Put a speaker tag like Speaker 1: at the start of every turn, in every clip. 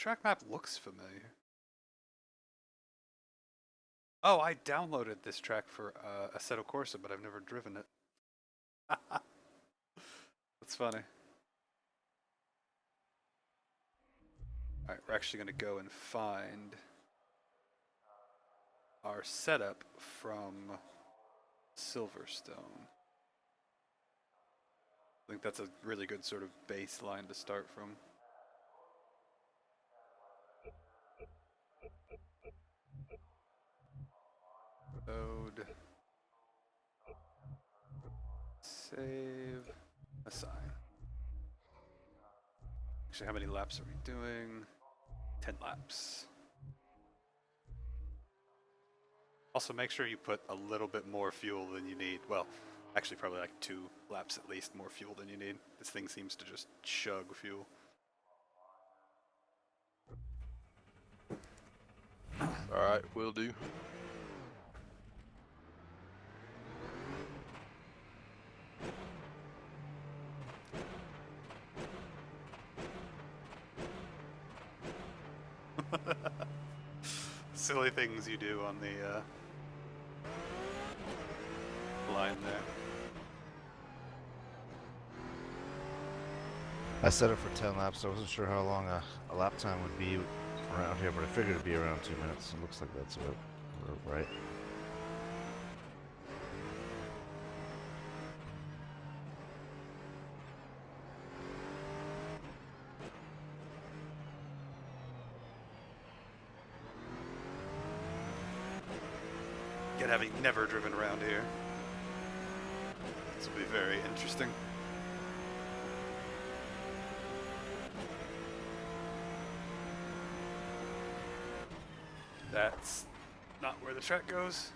Speaker 1: track map looks familiar. Oh, I downloaded this track for Assetto Corsa, but I've never driven it. That's funny. Alright, we're actually going to go and find our setup from Silverstone. I think that's a really good sort of baseline to start from. Load. Save. Assign. Actually, how many laps are we doing? 10 laps. Also, make sure you put a little bit more fuel than you need. Well, actually, probably like 2 laps at least more fuel than you need. This thing seems to just chug fuel.
Speaker 2: Alright, will do.
Speaker 1: Silly things you do on the line there.
Speaker 3: I set it for 10 laps. I wasn't sure how long a lap time would be around here, but I figured it'd be around 2 minutes. It looks like that's about right.
Speaker 1: Yet having never driven around here, this will be very interesting. That's not where the track goes.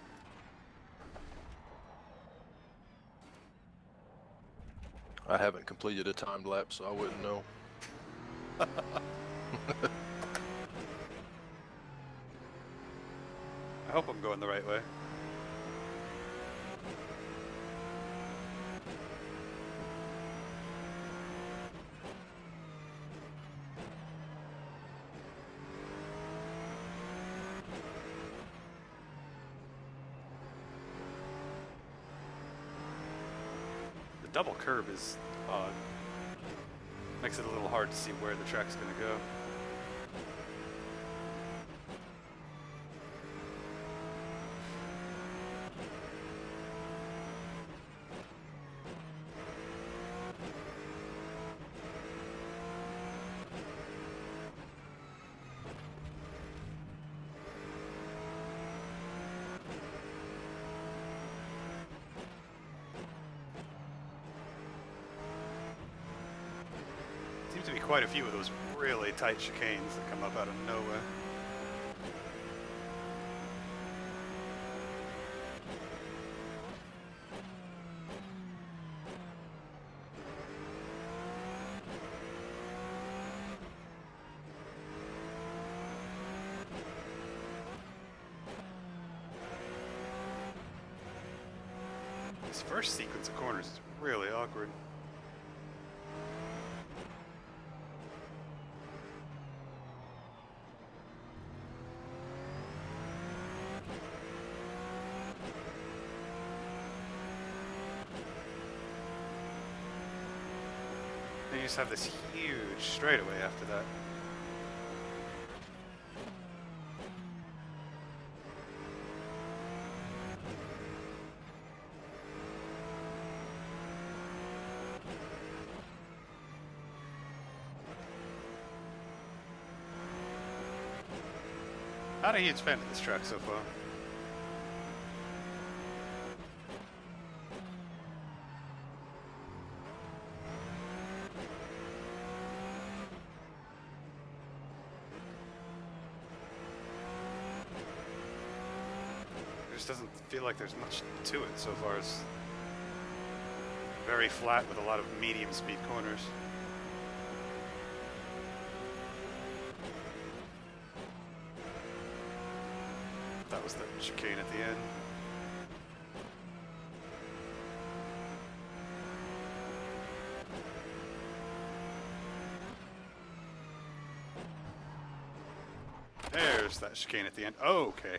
Speaker 2: I haven't completed a timed lap, so I wouldn't know.
Speaker 1: I hope I'm going the right way. The double curb is odd. Makes it a little hard to see where the track's going to go. Seems to be quite a few of those really tight chicanes that come up out of nowhere. This first sequence of corners is really awkward. And you just have this huge straightaway after that. Not a huge fan of this track so far. It just doesn't feel like there's much to it so far. It's very flat with a lot of medium speed corners. That was the chicane at the end. force that chicane at the end. Oh, okay.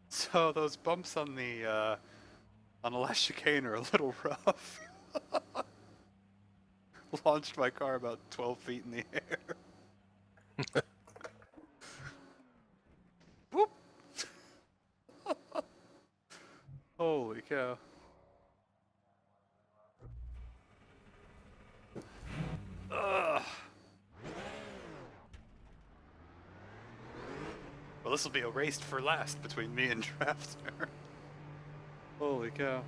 Speaker 1: So those bumps on the last chicane are a little rough. Launched my car about 12 feet in the air. Whoop! Holy cow. Ugh. Well, this will be a race for last between me and Hamster. Holy cow.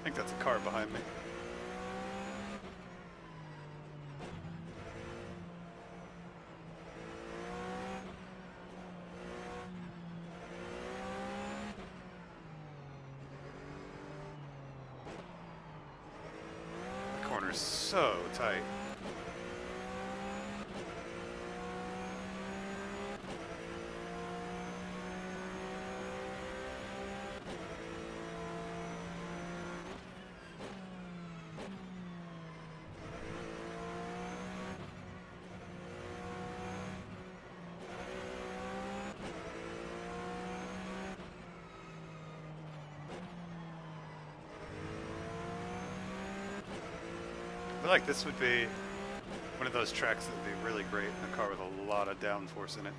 Speaker 1: I think that's a car behind me. The corner's so tight. I feel like this would be one of those tracks that would be really great in a car with a lot of downforce in it.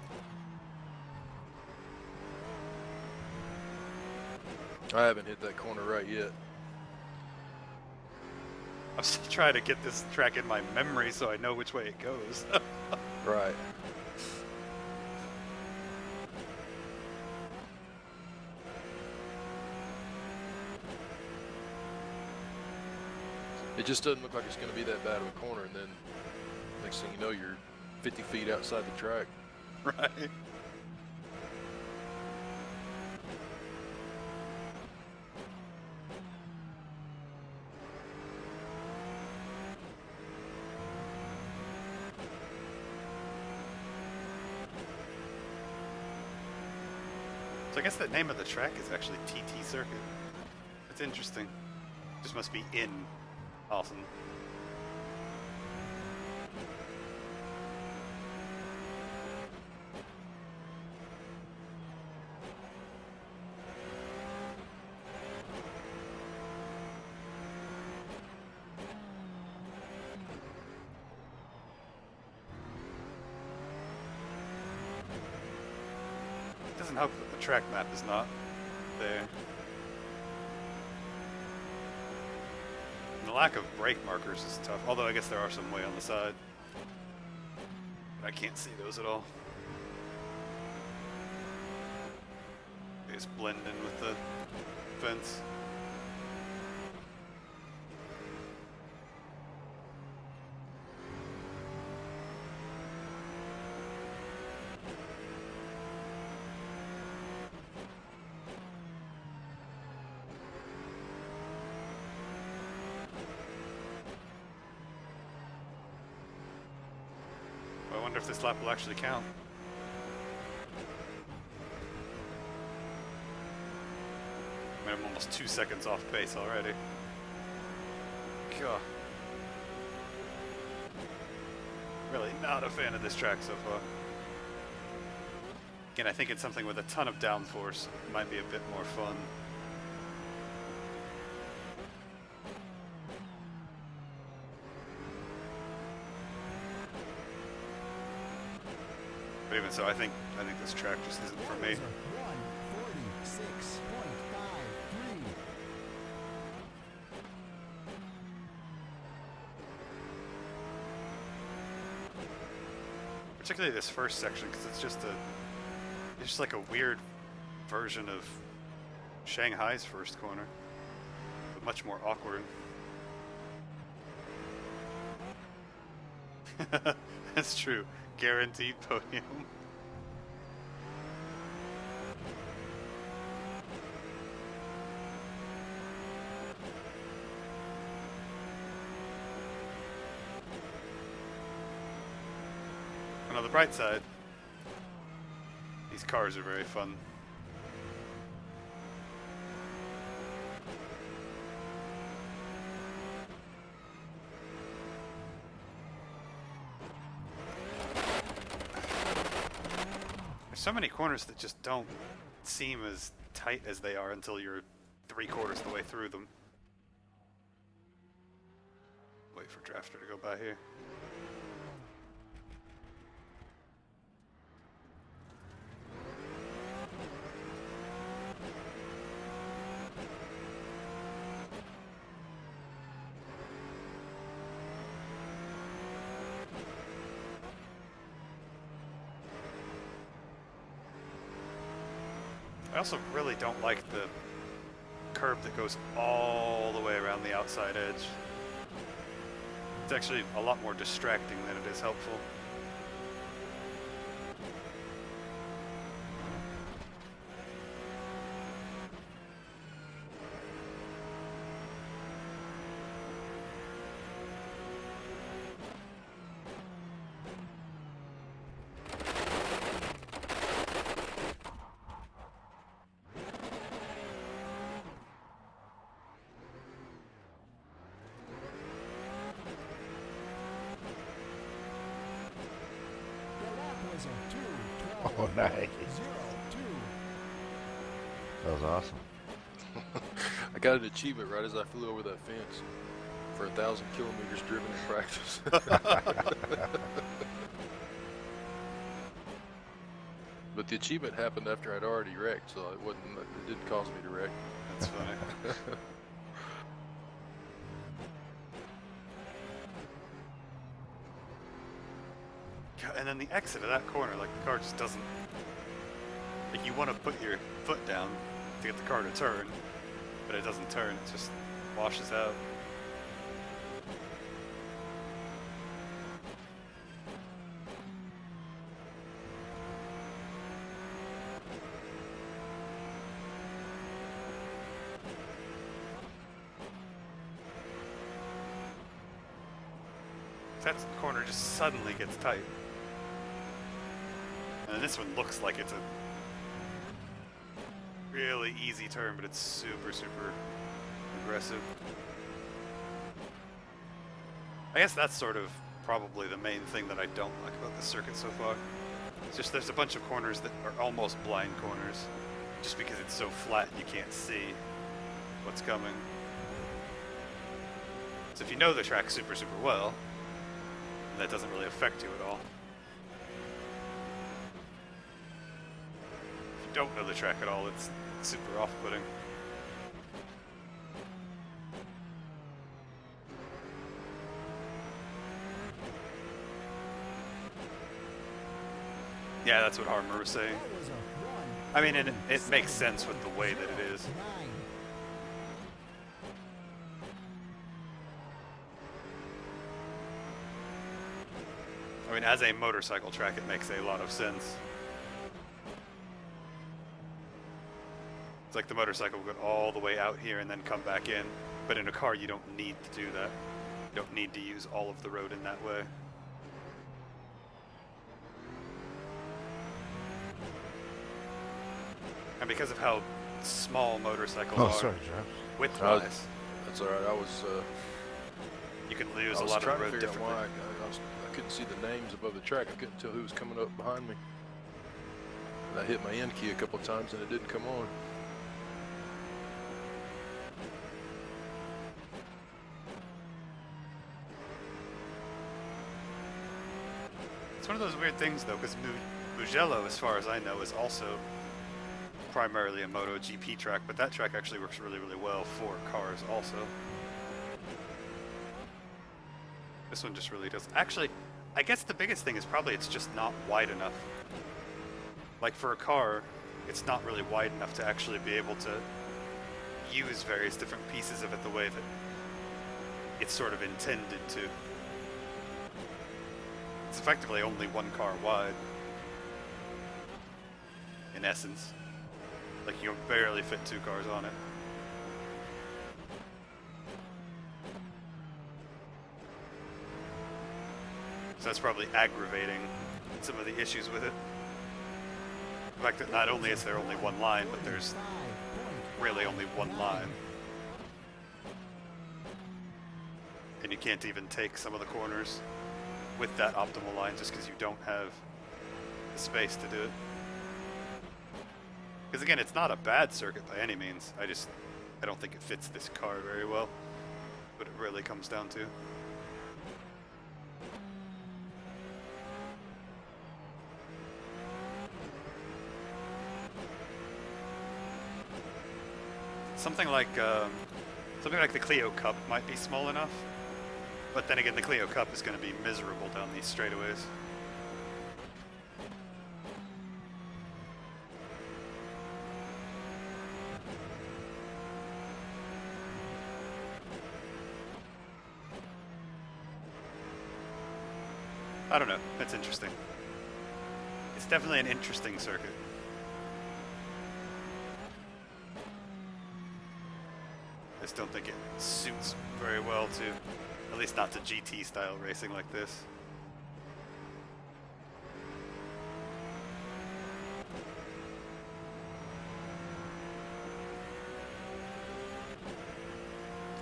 Speaker 2: I haven't hit that corner right yet.
Speaker 1: I'm still trying to get this track in my memory so I know which way it goes.
Speaker 2: Right. It just doesn't look like it's going to be that bad of a corner, and then next thing you know, you're 50 feet outside the track.
Speaker 1: Right. So I guess the name of the track is actually TT Circuit. It's interesting. Just must be in Assen. It doesn't help that the track map is not there. And the lack of brake markers is tough, although I guess there are some way on the side. But I can't see those at all. They just blend in with the fence. I wonder if this lap will actually count. I mean, I'm almost 2 seconds off pace already. God. Really not a fan of this track so far. Again, I think it's something with a ton of downforce. It might be a bit more fun. But even so, I think this track just isn't for me.
Speaker 4: 146.53.
Speaker 1: Particularly this first section, because it's just like a weird version of Shanghai's first corner, but much more awkward. That's true. Guaranteed podium. And on the bright side, these cars are very fun. There's so many corners that just don't seem as tight as they are until you're 3/4 of the way through them. Wait for Drafter to go by here. I also really don't like the curb that goes all the way around the outside edge. It's actually a lot more distracting than it is helpful.
Speaker 3: Oh, nice. That was awesome.
Speaker 2: I got an achievement right as I flew over that fence for 1,000 kilometers driven in practice. But the achievement happened after I'd already wrecked, so it didn't cause me to wreck.
Speaker 1: That's funny. And then the exit of that corner, like the car just doesn't, like you want to put your foot down to get the car to turn, but it doesn't turn, it just washes out. That corner just suddenly gets tight. And this one looks like it's a really easy turn, but it's super, super aggressive. I guess that's sort of probably the main thing that I don't like about this circuit so far. It's just there's a bunch of corners that are almost blind corners, just because it's so flat you can't see what's coming. So if you know the track super, super well, that doesn't really affect you at all. If you don't know the track at all, it's super off-putting. Yeah, that's what Harmer was saying. I mean, it makes sense with the way that it is. I mean, as a motorcycle track, it makes a lot of sense. It's like the motorcycle will go all the way out here and then come back in. But in a car, you don't need to do that. You don't need to use all of the road in that way. And because of how small motorcycles are,
Speaker 3: sorry, Jeff.
Speaker 1: width-wise,
Speaker 2: That's all right. I was
Speaker 1: you can lose
Speaker 2: I
Speaker 1: a
Speaker 2: was
Speaker 1: lot of
Speaker 2: trying
Speaker 1: the
Speaker 2: to
Speaker 1: road
Speaker 2: figure out
Speaker 1: differently.
Speaker 2: why I couldn't see the names above the track. I couldn't tell who was coming up behind me. And I hit my end key a couple of times and it didn't come on.
Speaker 1: It's one of those weird things, though, because Mugello, as far as I know, is also primarily a MotoGP track, but that track actually works really, really well for cars also. This one just really does. Actually, I guess the biggest thing is probably it's just not wide enough. Like for a car, it's not really wide enough to actually be able to use various different pieces of it the way that it's sort of intended to. It's effectively only one car wide, in essence. Like you can barely fit two cars on it. So that's probably aggravating some of the issues with it. The fact that not only is there only one line, but there's really only one line. And you can't even take some of the corners with that optimal line just because you don't have the space to do it. Because again, it's not a bad circuit by any means. I don't think it fits this car very well. What it really comes down to. Something like the Clio Cup might be small enough, but then again, the Clio Cup is going to be miserable down these straightaways. I don't know. It's interesting. It's definitely an interesting circuit. I just don't think it suits very well to, at least not to GT style racing like this.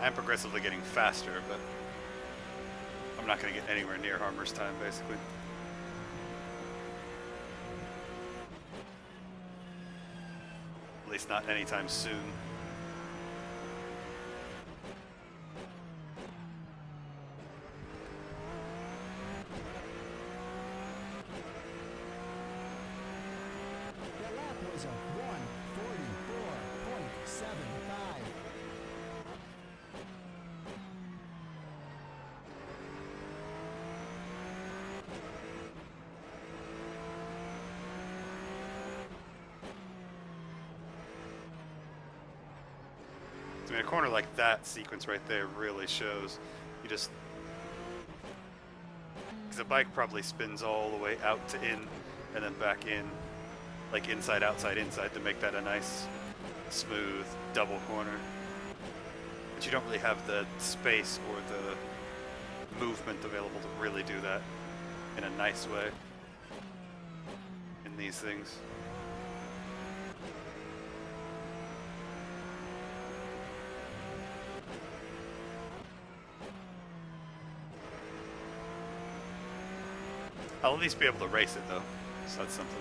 Speaker 1: I'm progressively getting faster, but I'm not going to get anywhere near Harmer's time, basically. At least not anytime soon.
Speaker 4: The lap was a 1:44.75.
Speaker 1: I mean, a corner like that sequence right there really shows. You just, because the bike probably spins all the way out to in and then back in, like inside, outside, inside, to make that a nice, smooth double corner. But you don't really have the space or the movement available to really do that in a nice way in these things. I'll at least be able to race it though, so that's something.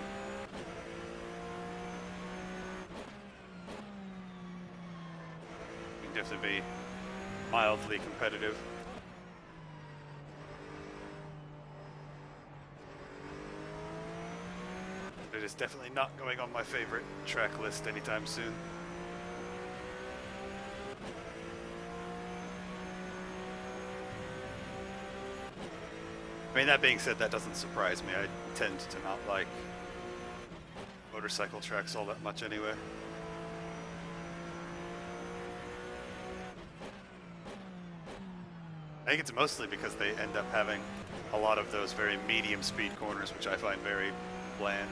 Speaker 1: You can definitely be mildly competitive. It is definitely not going on my favorite track list anytime soon. I mean, that being said, that doesn't surprise me. I tend to not like motorcycle tracks all that much anyway. I think it's mostly because they end up having a lot of those very medium speed corners, which I find very bland.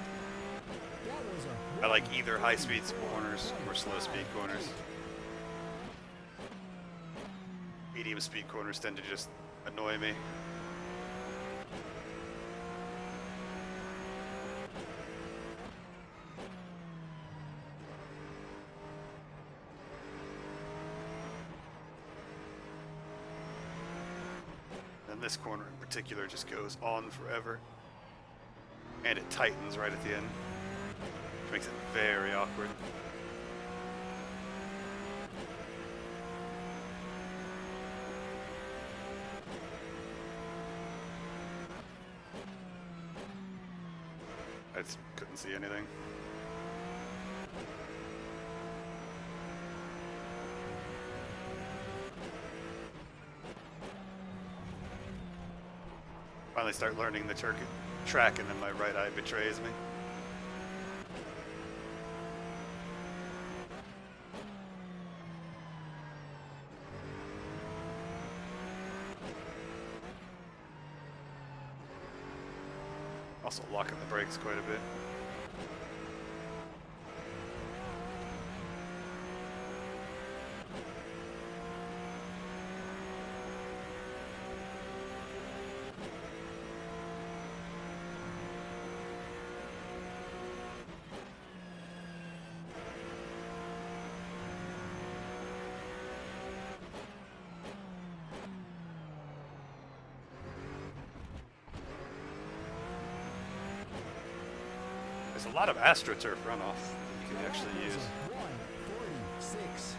Speaker 1: I like either high speed corners or slow speed corners. Medium speed corners tend to just annoy me. This corner in particular just goes on forever, and it tightens right at the end, which makes it very awkward. I just couldn't see anything. Finally start learning the track and then my right eye betrays me. Also locking the brakes quite a bit. There's a lot of AstroTurf runoff that you can actually use.
Speaker 4: 146.28.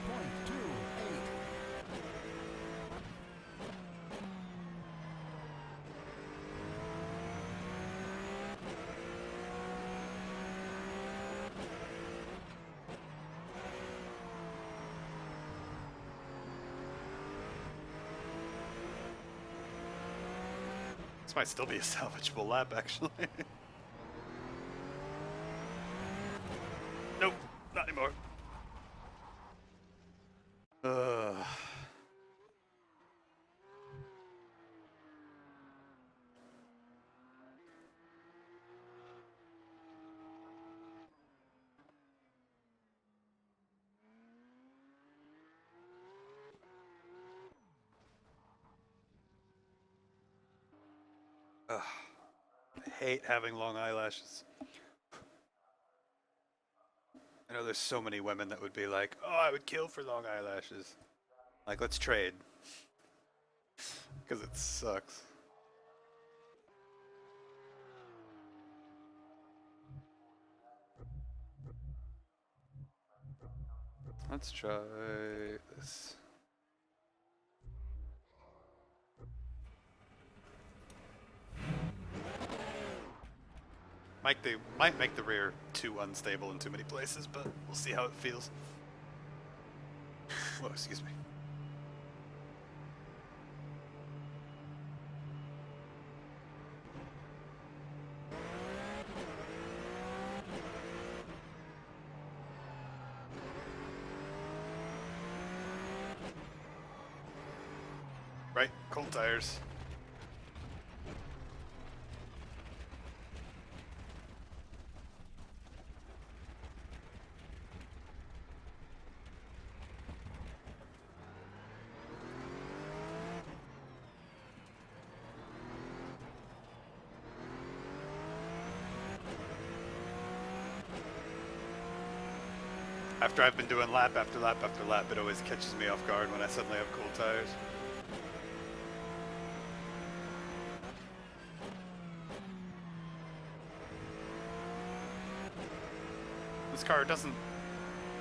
Speaker 1: This might still be a salvageable lap, actually. Nope, not anymore. I hate having long eyelashes. I know there's so many women that would be like, oh, I would kill for long eyelashes. Like, let's trade. Because it sucks. Let's try this. Might make the rear too unstable in too many places, but we'll see how it feels. Whoa, excuse me. Right, cold tires. After I've been doing lap after lap after lap, it always catches me off guard when I suddenly have cold tires. This car doesn't...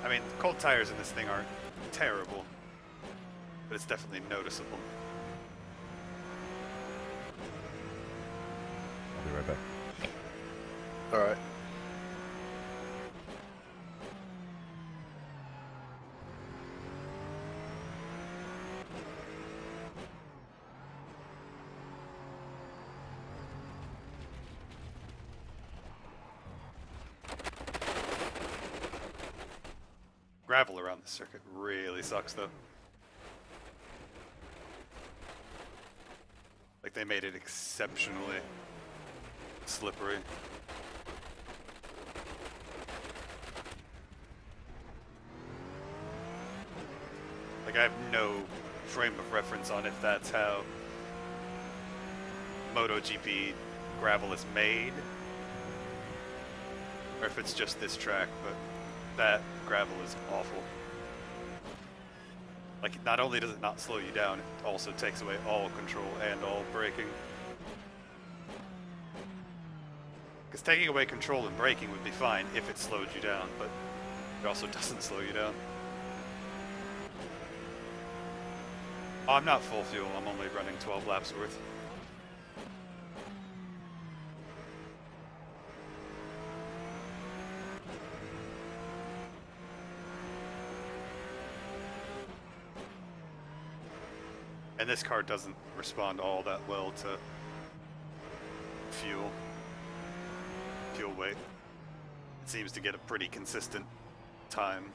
Speaker 1: I mean, cold tires in this thing aren't terrible, but it's definitely noticeable.
Speaker 3: I'll be right back.
Speaker 2: Alright.
Speaker 1: Gravel around the circuit really sucks, though. Like, they made it exceptionally slippery. Like, I have no frame of reference on if that's how MotoGP gravel is made, or if it's just this track, but that gravel is awful. Like, not only does it not slow you down, it also takes away all control and all braking. Because taking away control and braking would be fine if it slowed you down, but it also doesn't slow you down. Oh, I'm not full fuel, I'm only running 12 laps worth. And this car doesn't respond all that well to fuel weight. It seems to get a pretty consistent time,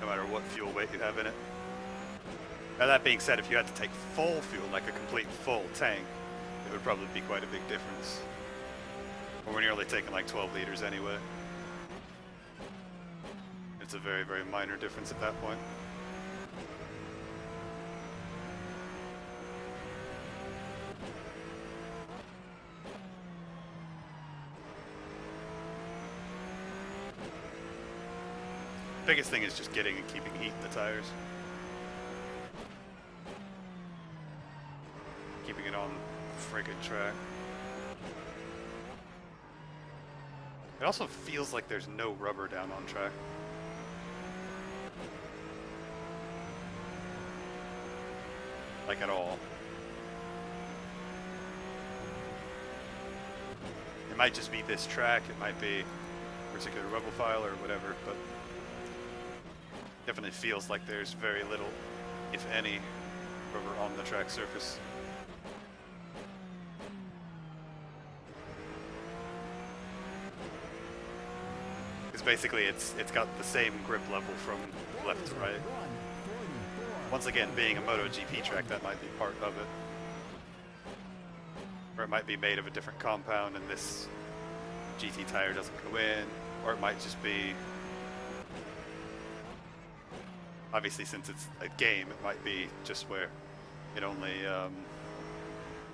Speaker 1: no matter what fuel weight you have in it. Now that being said, if you had to take full fuel, like a complete full tank, it would probably be quite a big difference. But we're nearly taking like 12 liters anyway. It's a very, very minor difference at that point. Biggest thing is just getting and keeping heat in the tires. Keeping it on friggin' track. It also feels like there's no rubber down on track. Like at all. It might just be this track, it might be a particular rubble file or whatever, but definitely feels like there's very little, if any, rubber on the track surface. Because basically it's got the same grip level from left to right. Once again, being a MotoGP track, that might be part of it. Or it might be made of a different compound and this GT tire doesn't go in, or it might just be, obviously since it's a game, it might be just where it only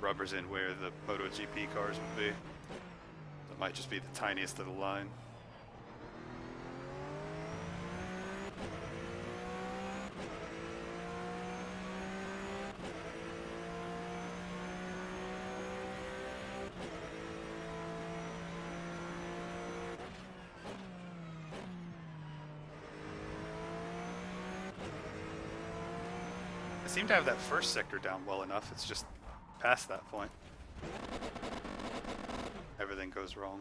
Speaker 1: rubbers in where the MotoGP cars would be. It might just be the tiniest little line. I seem to have that first sector down well enough, it's just past that point. Everything goes wrong.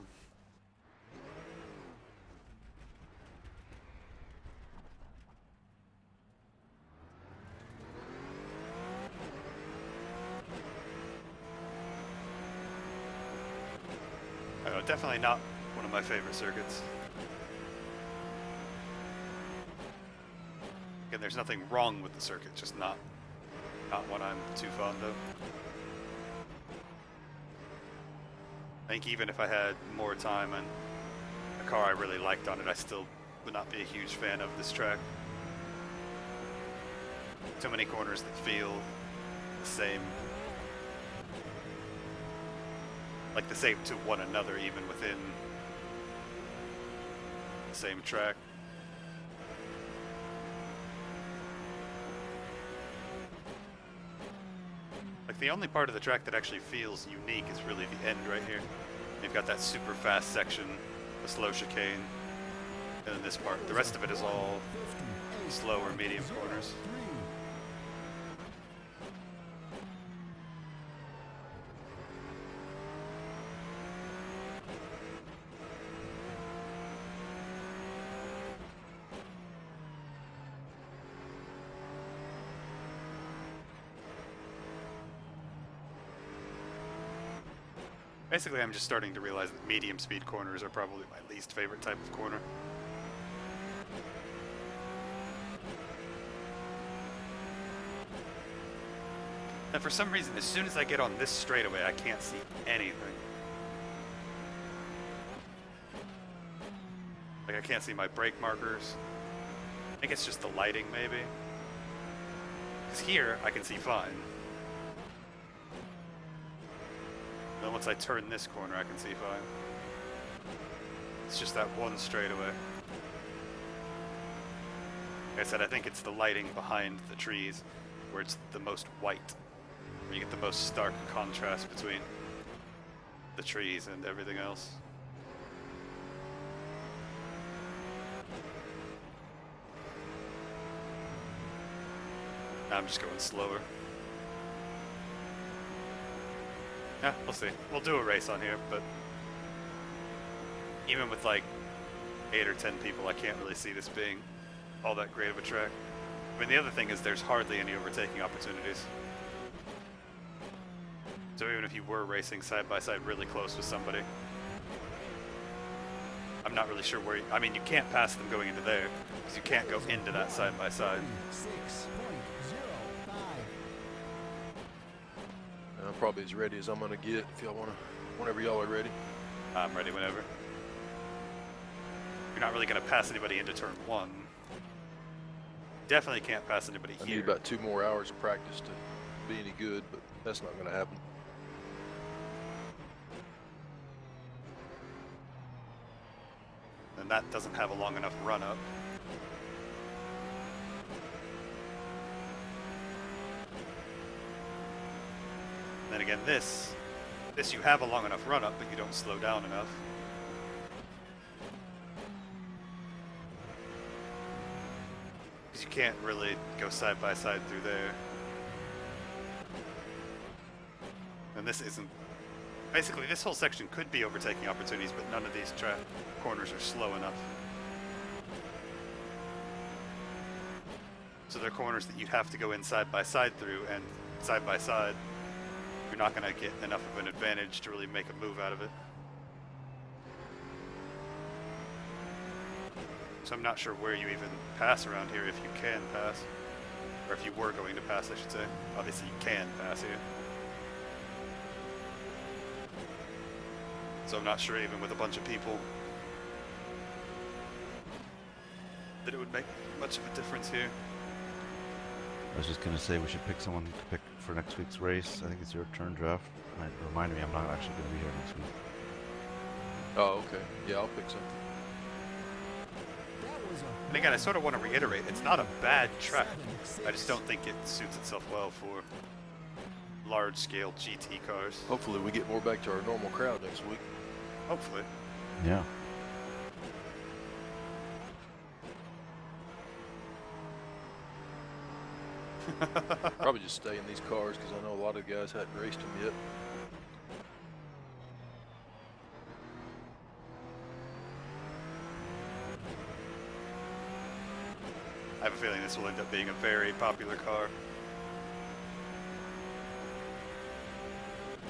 Speaker 1: I don't know, definitely not one of my favorite circuits. Again, there's nothing wrong with the circuit, just not what I'm too fond of. I think even if I had more time and a car I really liked on it, I still would not be a huge fan of this track. Too many corners that feel the same. Like the same to one another, even within the same track. Like the only part of the track that actually feels unique is really the end right here. You've got that super fast section, the slow chicane, and then this part. The rest of it is all slow or medium corners. Basically, I'm just starting to realize that medium speed corners are probably my least favorite type of corner. And for some reason, as soon as I get on this straightaway, I can't see anything. Like, I can't see my brake markers. I think it's just the lighting, maybe. Because here, I can see fine. Then once I turn this corner, I can see fine. It's just that one straightaway. Like I said, I think it's the lighting behind the trees where it's the most white. Where you get the most stark contrast between the trees and everything else. Now I'm just going slower. Yeah, we'll see. We'll do a race on here, but even with like 8 or 10 people, I can't really see this being all that great of a track. I mean, the other thing is there's hardly any overtaking opportunities. So even if you were racing side by side really close with somebody, I'm not really sure where I mean, you can't pass them going into there, because you can't go into that side by side.
Speaker 4: 6.05.
Speaker 2: I'm probably as ready as I'm gonna get if y'all wanna, whenever y'all are ready.
Speaker 1: I'm ready whenever. You're not really going to pass anybody into turn 1. Definitely can't pass anybody
Speaker 2: I
Speaker 1: here.
Speaker 2: need about 2 more hours of practice to be any good, but that's not gonna happen.
Speaker 1: And that doesn't have a long enough run up. Then again, this you have a long enough run up, but you don't slow down enough. you can't really go side by side through there. And this isn't... Basically, this whole section could be overtaking opportunities, but none of these corners are slow enough. So they're corners that you'd have to go in side by side through, and side by side, you're not going to get enough of an advantage to really make a move out of it. So I'm not sure where you even pass around here, if you can pass. Or if you were going to pass, I should say. Obviously you can pass here. So I'm not sure even with a bunch of people that it would make much of a difference here.
Speaker 3: I was just gonna say we should pick someone to pick for next week's race. I think it's your turn, draft. Remind me, I'm not actually gonna be here next week.
Speaker 2: Oh, okay. Yeah, I'll pick something.
Speaker 1: And again, I sort of want to reiterate, it's not a bad track. I just don't think it suits itself well for large-scale GT cars.
Speaker 2: Hopefully we get more back to our normal crowd next week.
Speaker 1: Hopefully.
Speaker 3: Yeah.
Speaker 2: Probably just stay in these cars because I know a lot of guys hadn't raced them yet.
Speaker 1: I have a feeling this will end up being a very popular car.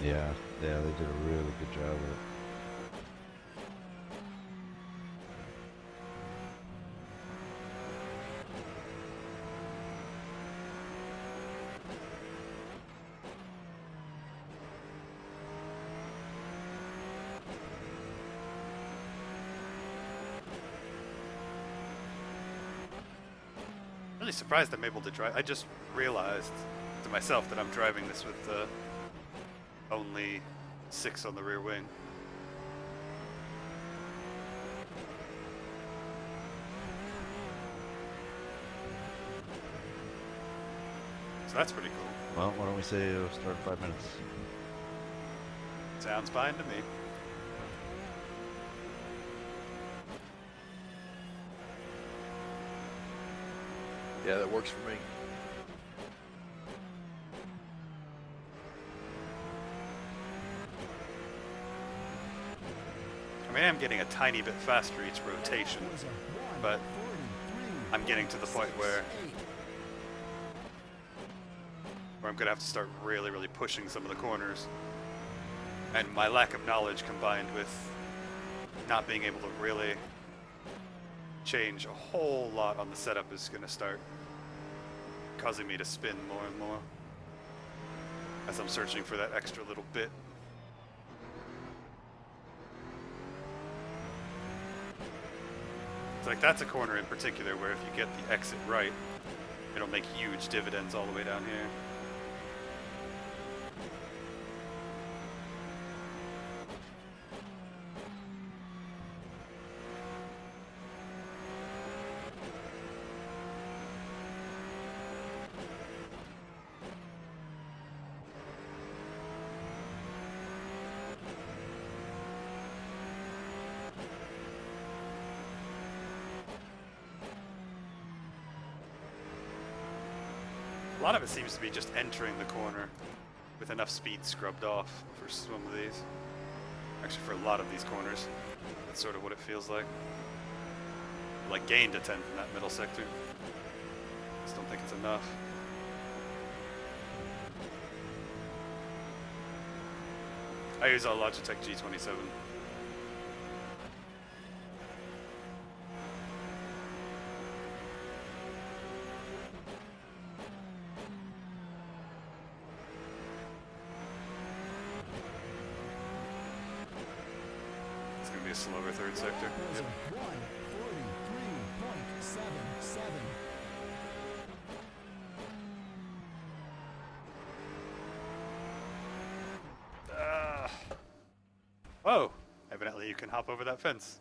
Speaker 3: Yeah, they did a really good job of it.
Speaker 1: Really surprised I'm able to drive. I just realized to myself that I'm driving this with only 6 on the rear wing. So that's pretty cool.
Speaker 3: Well, why don't we say it'll start 5 minutes?
Speaker 1: Sounds fine to me.
Speaker 2: Yeah, that works for me.
Speaker 1: I mean, I'm getting a tiny bit faster each rotation, but I'm getting to the point where I'm going to have to start really, really pushing some of the corners. And my lack of knowledge combined with not being able to really change a whole lot on the setup is going to start causing me to spin more and more as I'm searching for that extra little bit. It's like that's a corner in particular where if you get the exit right, it'll make huge dividends all the way down here. A lot of it seems to be just entering the corner with enough speed scrubbed off for some of these. Actually, for a lot of these corners, that's sort of what it feels like. Like gained a 10th in that middle sector. Just don't think it's enough. I use a Logitech G27. Slower third sector. Yep. Whoa! Evidently you can hop over that fence.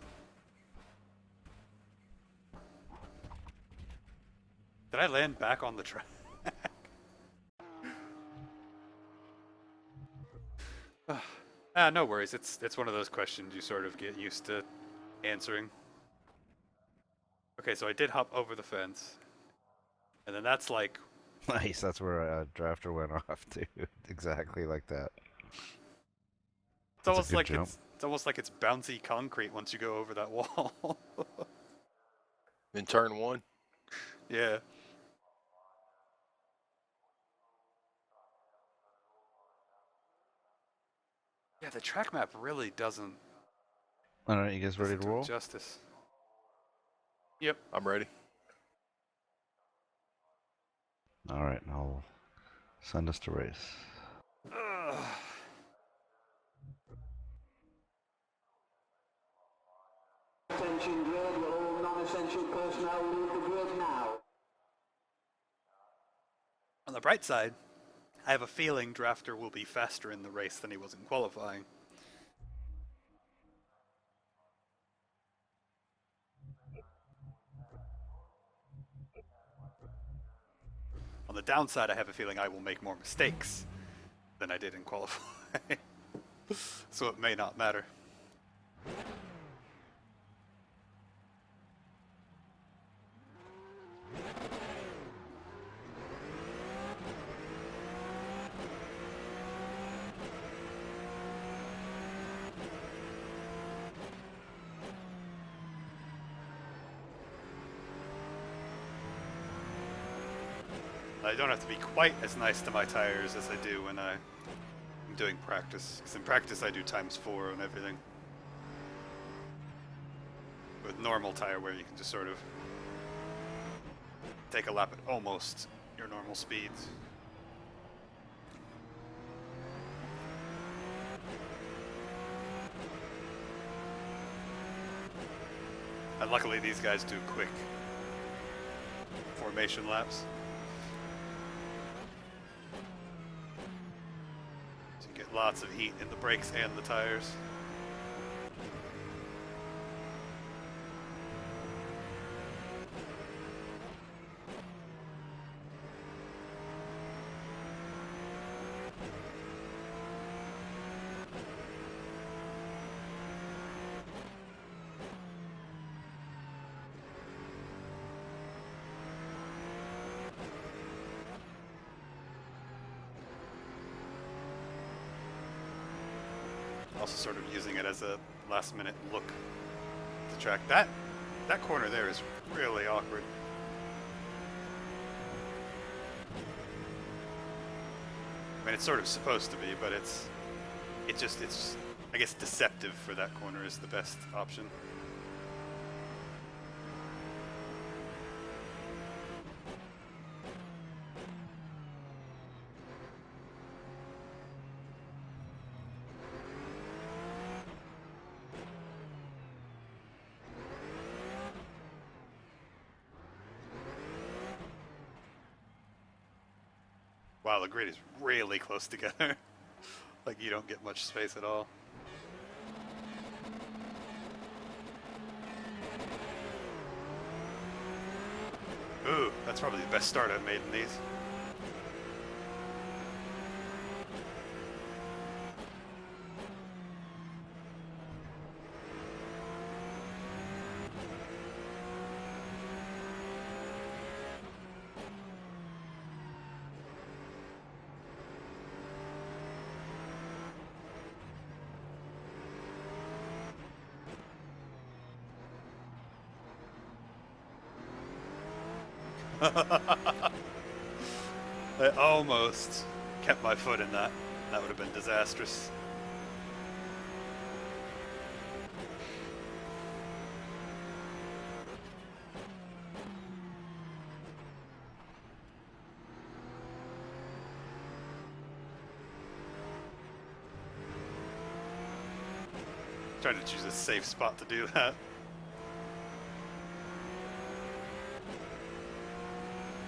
Speaker 1: Did I land back on the track? No worries. It's one of those questions you sort of get used to answering. Okay, so I did hop over the fence. And then that's like,
Speaker 3: Nice. That's where a drafter went off to. Exactly like that.
Speaker 1: it's
Speaker 3: That's a
Speaker 1: almost
Speaker 3: good
Speaker 1: like
Speaker 3: jump.
Speaker 1: it's almost like it's bouncy concrete once you go over that wall.
Speaker 2: In turn one.
Speaker 1: Yeah. Yeah, the track map really doesn't
Speaker 3: All right, you guys ready to
Speaker 1: do it
Speaker 3: roll?
Speaker 1: justice. Yep.
Speaker 2: I'm ready.
Speaker 3: All right, I'll send us to race.
Speaker 1: Ugh.
Speaker 4: Attention grid, will all non-essential personnel leave the grid now?
Speaker 1: On the bright side, I have a feeling Drafter will be faster in the race than he was in qualifying. On the downside, I have a feeling I will make more mistakes than I did in qualifying. So it may not matter. I don't have to be quite as nice to my tires as I do when I'm doing practice. Because in practice I do ×4 on everything. With normal tire wear you can just sort of take a lap at almost your normal speeds. And luckily these guys do quick formation laps. So you get lots of heat in the brakes and the tires. Also sort of using it as a last minute look at the track. That corner there is really awkward. I mean, it's sort of supposed to be, but it's I guess deceptive for that corner is the best option. Wow, the grid is really close together. Like you don't get much space at all. Ooh, that's probably the best start I've made in these. I almost kept my foot in that. That would have been disastrous. Trying to choose a safe spot to do that.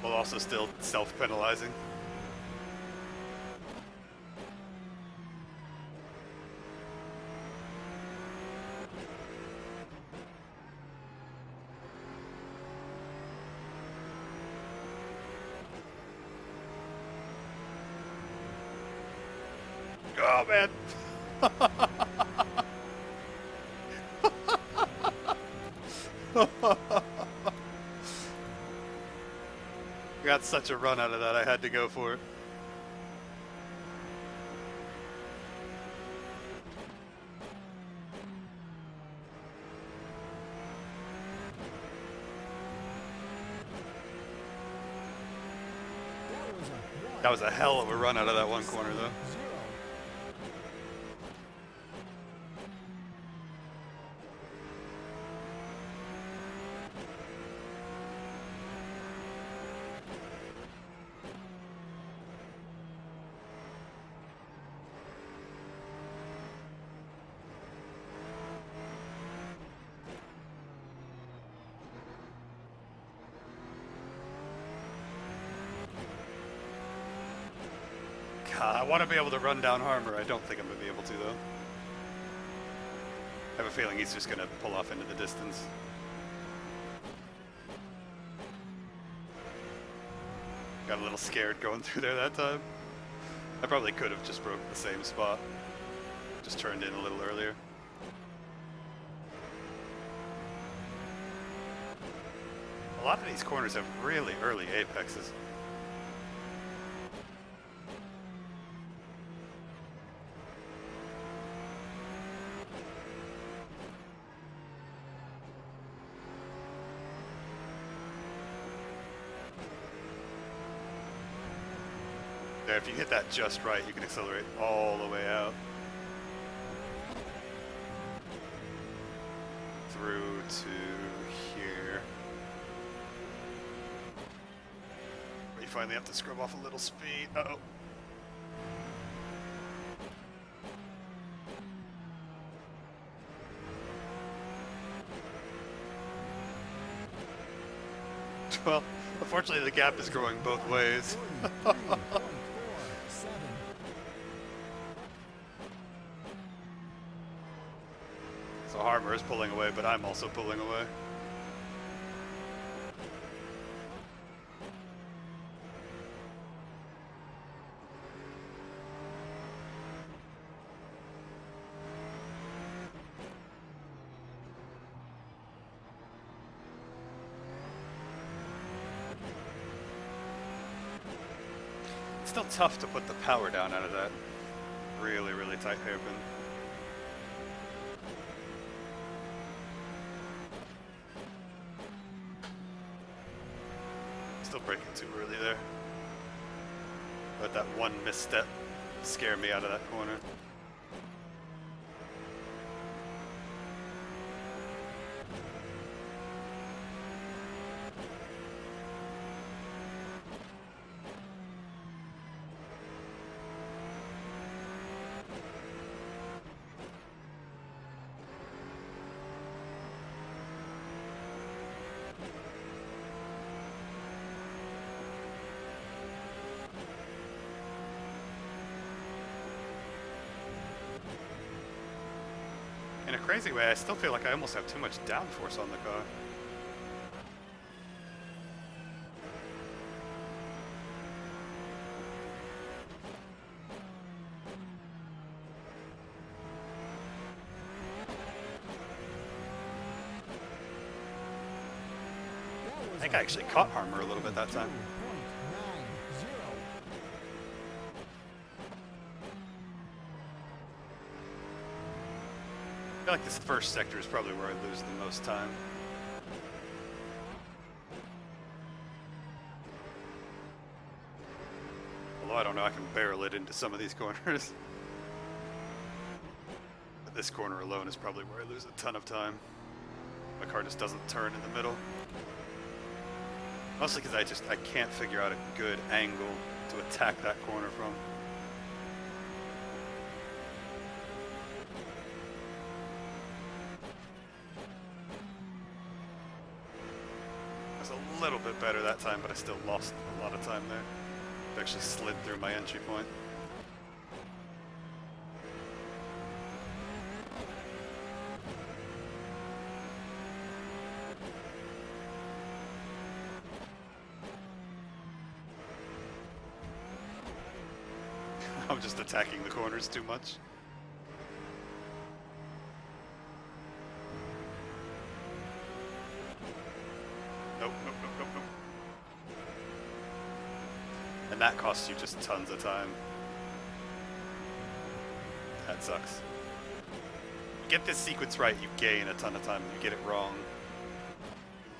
Speaker 1: While also still self-penalizing. Oh man! such a run out of that, I had to go for it. That was a hell of a run out of that one corner, though. I want to be able to run down Harmer. I don't think I'm going to be able to, though. I have a feeling he's just going to pull off into the distance. Got a little scared going through there that time. I probably could have just broke the same spot. Just turned in a little earlier. A lot of these corners have really early apexes. There, if you hit that just right, you can accelerate all the way out. Through to here. Where you finally have to scrub off a little speed. Uh-oh. Well, unfortunately the gap is growing both ways. So Harmer is pulling away, but I'm also pulling away. It's still tough to put the power down out of that really, really tight hairpin. Still braking too early there. Let that one misstep scare me out of that corner. In a crazy way, I still feel like I almost have too much downforce on the car. I think I actually caught Harmer a little bit that time. I feel like this first sector is probably where I lose the most time. Although I don't know, I can barrel it into some of these corners. But this corner alone is probably where I lose a ton of time. My car just doesn't turn in the middle. Mostly because I can't figure out a good angle to attack that corner from. A little bit better that time, but I still lost a lot of time there. I actually slid through my entry point. I'm just attacking the corners too much. Nope, nope, nope, nope, nope. that costs you just tons of time. That sucks. You get this sequence right, you gain a ton of time. You get it wrong,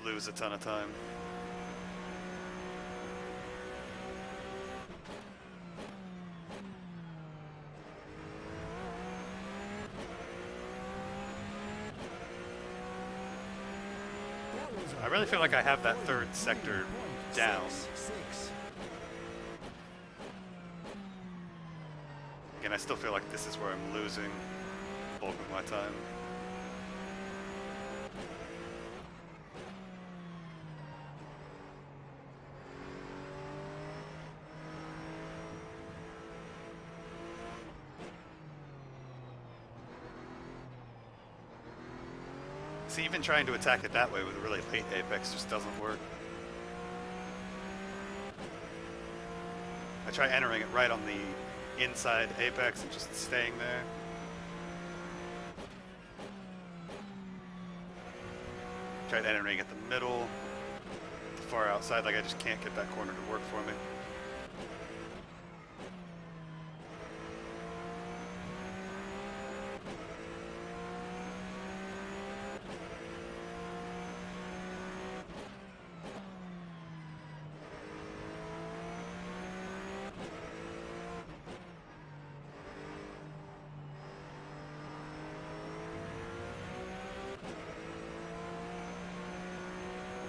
Speaker 1: you lose a ton of time. I really feel like I have that third sector down. Again, I still feel like this is where I'm losing the bulk of my time. See, even trying to attack it that way with a really late apex just doesn't work. I try entering it right on the inside apex and just staying there. Tried entering at the middle, the far outside, like I just can't get that corner to work for me.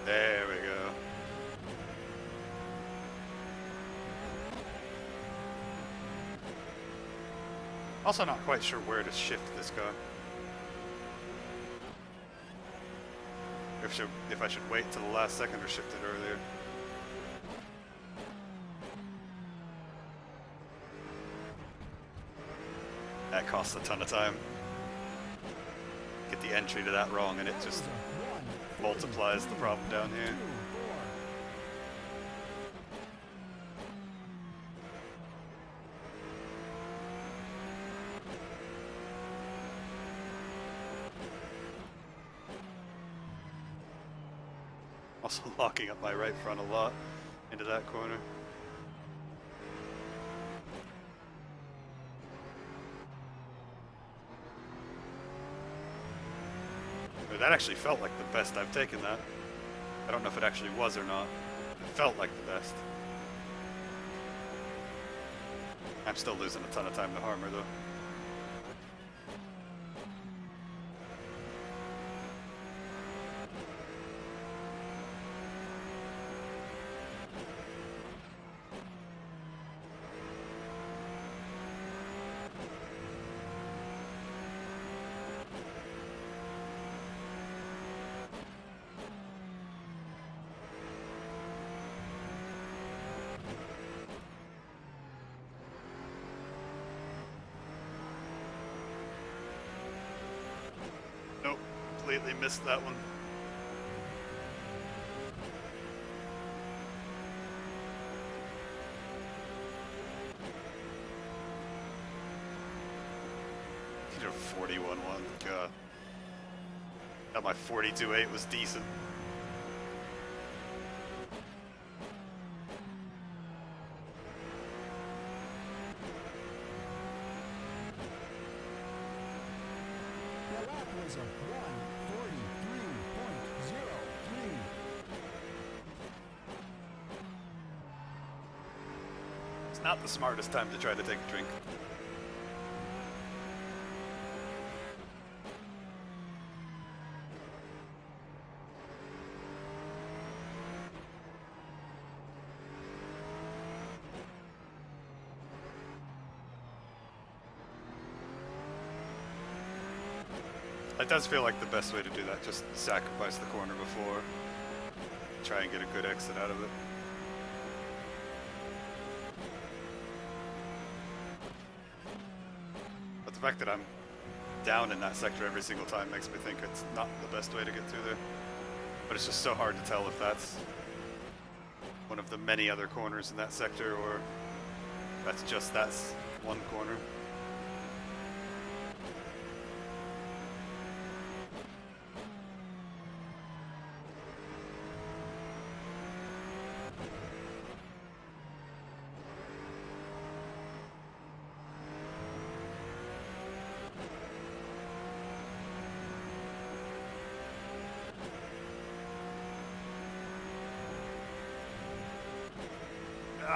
Speaker 1: There we go. Also not quite sure where to shift this car. If I should wait till the last second or shift it earlier. That costs a ton of time. Get the entry to that wrong and it just multiplies the problem down here. Also locking up my right front a lot into that corner. That actually felt like the best I've taken that. I don't know if it actually was or not. It felt like the best. I'm still losing a ton of time to Harmer though. Nope, completely missed that one. He did a 41-1, God. Thought my 42-8 was decent.
Speaker 5: Was a 1:43.03.
Speaker 1: It's not the smartest time to try to take a drink. It does feel like the best way to do that, just sacrifice the corner before, try and get a good exit out of it. But the fact that I'm down in that sector every single time makes me think it's not the best way to get through there. But it's just so hard to tell if that's one of the many other corners in that sector or that's just that one corner.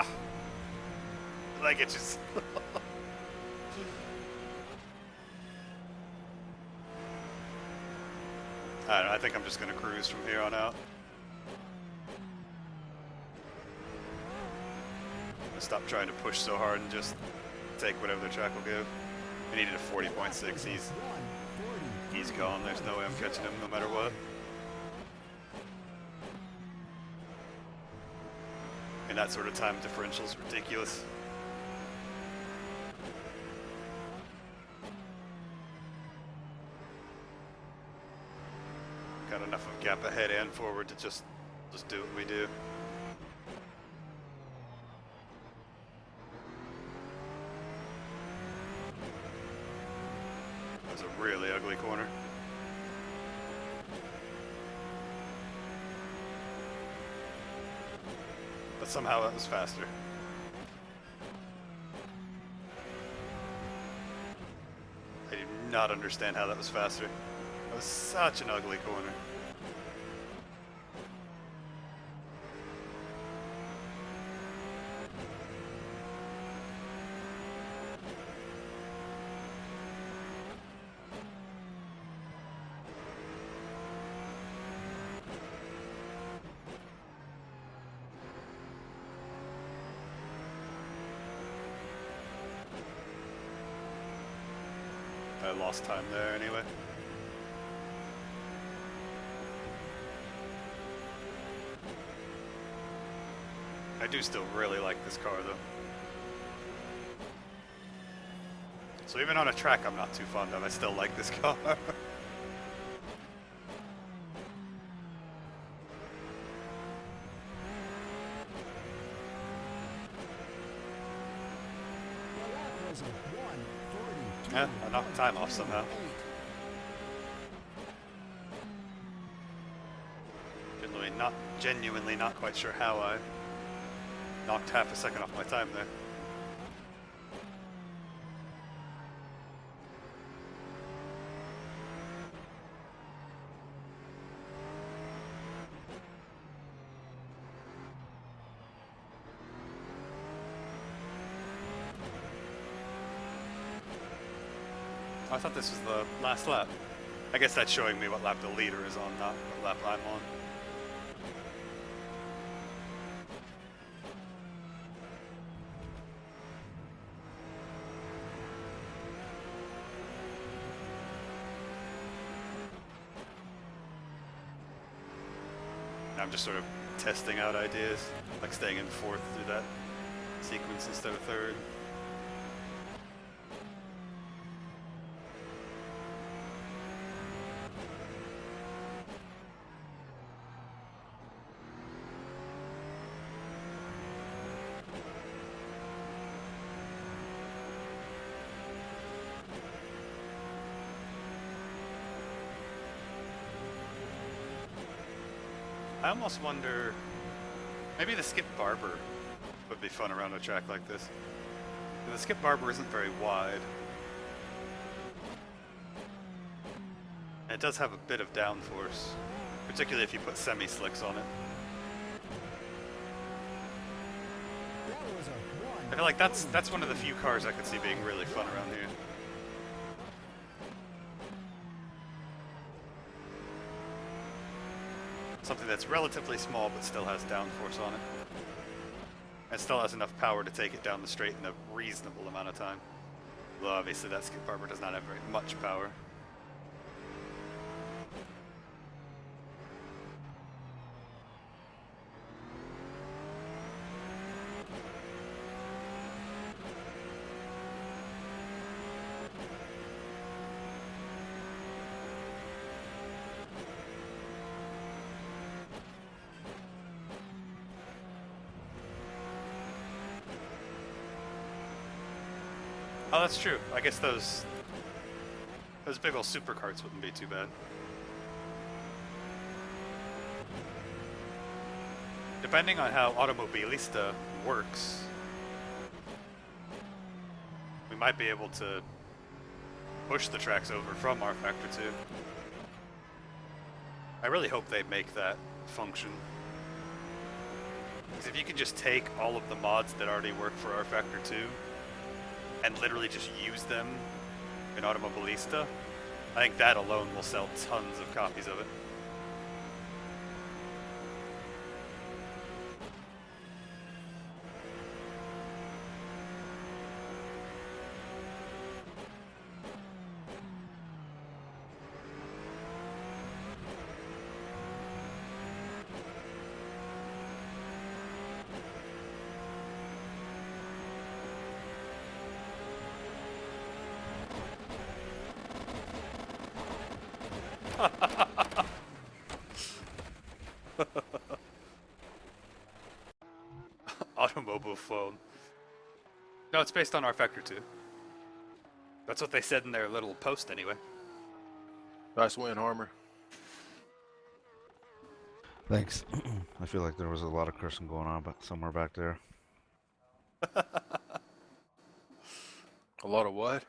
Speaker 1: Ah! Leg itches. I don't know, I think I'm just gonna cruise from here on out. Stop trying to push so hard and just take whatever the track will give. I needed a 40.6. He's gone. There's no way I'm catching him no matter what. And that sort of time differential is ridiculous. Got enough of gap ahead and forward to just do what we do. That was a really ugly corner. But somehow that was faster. I do not understand how that was faster. That was such an ugly corner. I lost time there anyway. I do still really like this car though. So even on a track I'm not too fond of, I still like this car. Yeah, I knocked time off somehow. Genuinely not quite sure how I knocked half a second off my time there. I thought this was the last lap. I guess that's showing me what lap the leader is on, not what lap I'm on. I'm just sort of testing out ideas, like staying in fourth through that sequence instead of third. I almost wonder, maybe the skip barber would be fun around a track like this. The skip barber isn't very wide. And it does have a bit of downforce, particularly if you put semi-slicks on it. I feel like that's one of the few cars I could see being really fun around here. Something that's relatively small but still has downforce on it. And still has enough power to take it down the straight in a reasonable amount of time. Although obviously that skip barber does not have very much power. Oh, that's true. I guess those big old supercarts wouldn't be too bad. Depending on how Automobilista works, we might be able to push the tracks over from RFactor2. I really hope they make that function. Because if you can just take all of the mods that already work for RFactor2 and literally just use them in Automobilista, I think that alone will sell tons of copies of it. Automobile phone. No, it's based on RFactor2. That's what they said in their little post anyway.
Speaker 2: Nice win, Harmer.
Speaker 3: Thanks. I feel like there was a lot of cursing going on somewhere back there.
Speaker 2: A lot of what?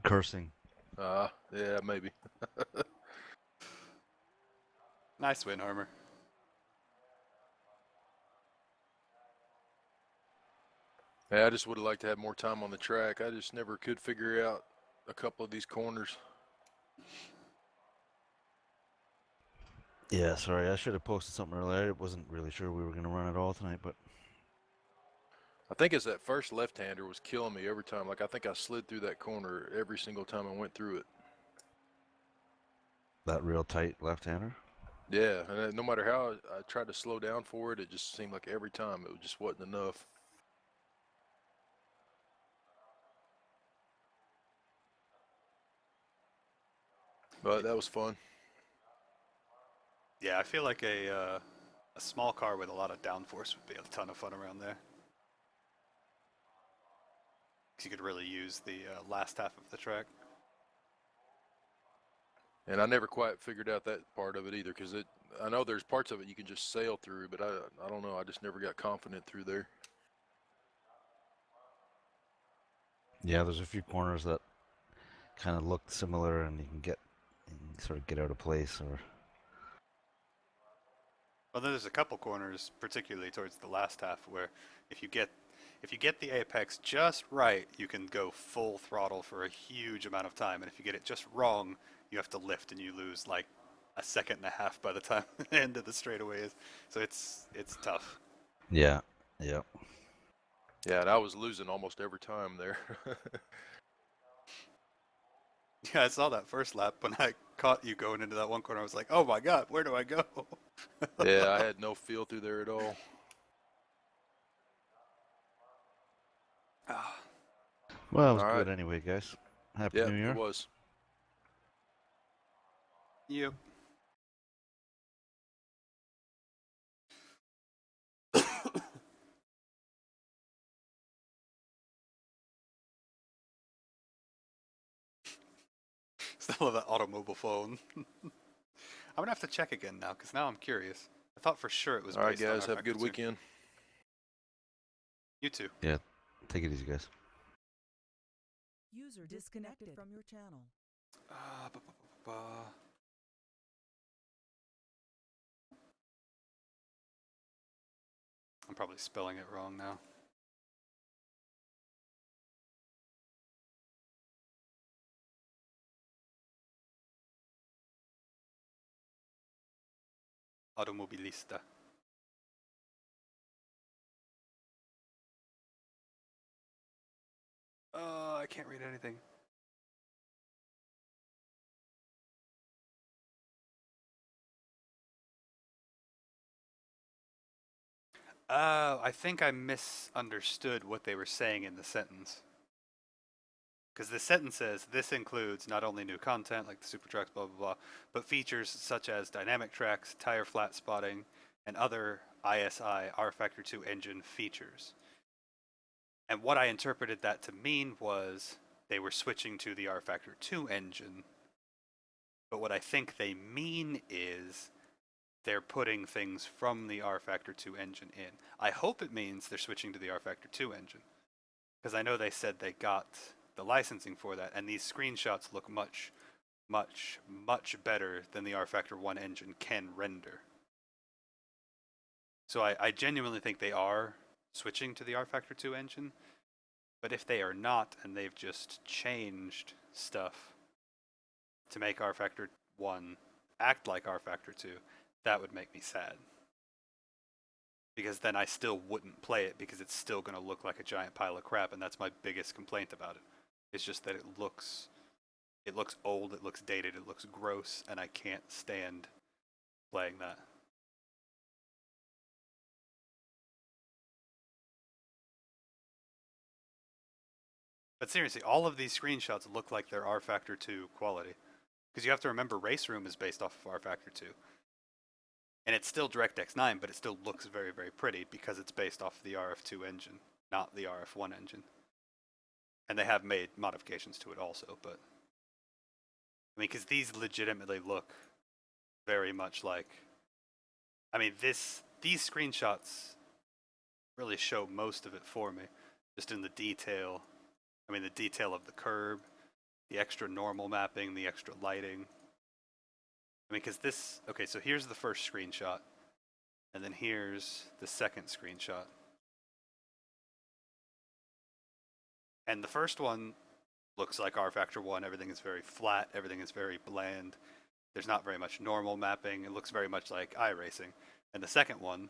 Speaker 3: Cursing.
Speaker 2: Yeah, maybe.
Speaker 1: Nice win, Armor.
Speaker 2: Yeah, I just would have liked to have more time on the track. I just never could figure out a couple of these corners.
Speaker 3: Yeah, sorry. I should have posted something earlier. I wasn't really sure we were going to run it all tonight, but
Speaker 2: I think it's that first left-hander was killing me every time. Like, I think I slid through that corner every single time I went through it.
Speaker 3: that real tight left-hander.
Speaker 2: Yeah, and no matter how I tried to slow down for it, it just seemed like every time it just wasn't enough. But that was fun.
Speaker 1: Yeah, I feel like a small car with a lot of downforce would be a ton of fun around there. Because you could really use the last half of the track.
Speaker 2: And I never quite figured out that part of it either, because I know there's parts of it you can just sail through, but I don't know. I just never got confident through there.
Speaker 3: Yeah, there's a few corners that kind of look similar, and you can sort of get out of place, or
Speaker 1: Well, then there's a couple corners, particularly towards the last half, where if you get the apex just right, you can go full throttle for a huge amount of time, and if you get it just wrong, you have to lift and you lose like a second and a half by the time the end of the straightaway is. So it's tough.
Speaker 3: yeah, yeah.
Speaker 2: Yeah, and I was losing almost every time there.
Speaker 1: Yeah, I saw that first lap when I caught you going into that one corner. I was like, oh my god, where do I go?
Speaker 2: Yeah, I had no feel through there at all.
Speaker 3: Well, it was
Speaker 2: All
Speaker 3: good
Speaker 2: right.
Speaker 3: anyway, guys. Happy
Speaker 2: Yeah,
Speaker 3: New Year.
Speaker 2: it was.
Speaker 1: Yep. Still have that automobile phone. I'm gonna have to check again now, because now I'm curious. I thought for sure it was
Speaker 2: All right,
Speaker 1: based on
Speaker 2: guys, have a good
Speaker 1: RFactor2.
Speaker 2: weekend.
Speaker 1: You too.
Speaker 3: Yeah, take it easy, guys.
Speaker 5: User disconnected from your channel.
Speaker 1: I'm probably spelling it wrong now. Automobilista. I can't read anything. I think I misunderstood what they were saying in the sentence. Because the sentence says, this includes not only new content like the super tracks, blah, blah, blah, but features such as dynamic tracks, tire flat spotting, and other ISI RFactor2 engine features. And what I interpreted that to mean was they were switching to the RFactor2 engine. But what I think they mean is they're putting things from the RFactor2 engine in. I hope it means they're switching to the RFactor2 engine. Because I know they said they got the licensing for that, and these screenshots look much, much, much better than the RFactor1 engine can render. So I genuinely think they are switching to the RFactor2 engine. But if they are not, and they've just changed stuff to make RFactor1 act like RFactor2, that would make me sad. Because then I still wouldn't play it, because it's still going to look like a giant pile of crap, and that's my biggest complaint about it. It's just that it looks old, it looks dated, it looks gross, and I can't stand playing that. But seriously, all of these screenshots look like they're RFactor2 quality. Because you have to remember, Race Room is based off of RFactor2. And it's still DirectX 9, but it still looks very, very pretty because it's based off the RF2 engine, not the RF1 engine. And they have made modifications to it also, but... I mean, because these legitimately look very much like... I mean, these screenshots really show most of it for me. Just in the detail. I mean, the detail of the curb, the extra normal mapping, the extra lighting. I mean, because this... Okay, so here's the first screenshot. And then here's the second screenshot. And the first one looks like RFactor1. Everything is very flat. Everything is very bland. There's not very much normal mapping. It looks very much like iRacing. And the second one,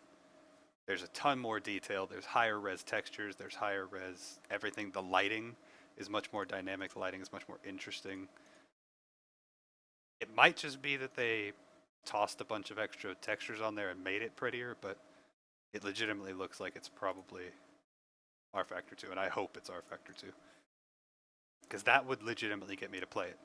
Speaker 1: there's a ton more detail. There's higher res textures. There's higher res everything. The lighting is much more dynamic. The lighting is much more interesting. It might just be that they tossed a bunch of extra textures on there and made it prettier, but it legitimately looks like it's probably RFactor2, and I hope it's RFactor2. Because that would legitimately get me to play it.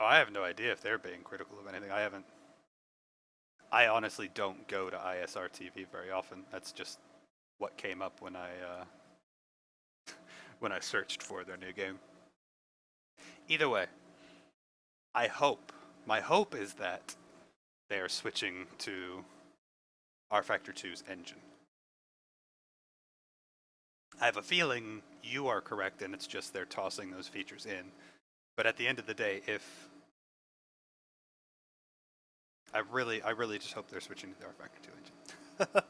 Speaker 1: Oh, I have no idea if they're being critical of anything. I honestly don't go to ISR TV very often. That's just what came up when I when I searched for their new game. Either way, my hope is that they are switching to RFactor2's engine. I have a feeling you are correct, and it's just they're tossing those features in. But at the end of the day, if I really just hope they're switching to the RFactor2 engine.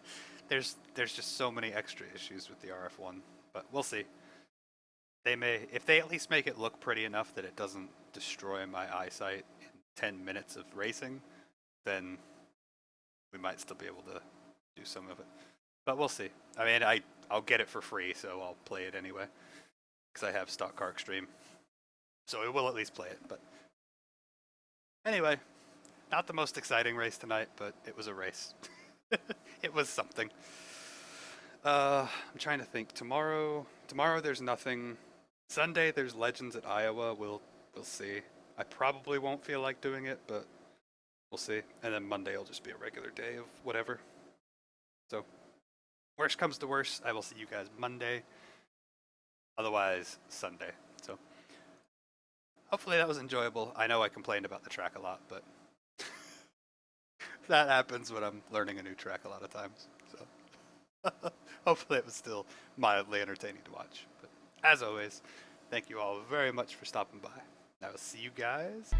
Speaker 1: There's just so many extra issues with the RF1, but we'll see. They may, if they at least make it look pretty enough that it doesn't destroy my eyesight in 10 minutes of racing, then we might still be able to do some of it. But we'll see. I mean, I'll get it for free, so I'll play it anyway, because I have Stock Car Extreme. So it will at least play it, but anyway, not the most exciting race tonight, but it was a race. It was something. I'm trying to think. Tomorrow there's nothing. Sunday there's Legends at Iowa. We'll see. I probably won't feel like doing it, but we'll see. And then Monday will just be a regular day of whatever. So, worst comes to worst, I will see you guys Monday. Otherwise, Sunday. So, hopefully that was enjoyable. I know I complained about the track a lot, but that happens when I'm learning a new track a lot of times. So, hopefully it was still mildly entertaining to watch. But as always, thank you all very much for stopping by. I will see you guys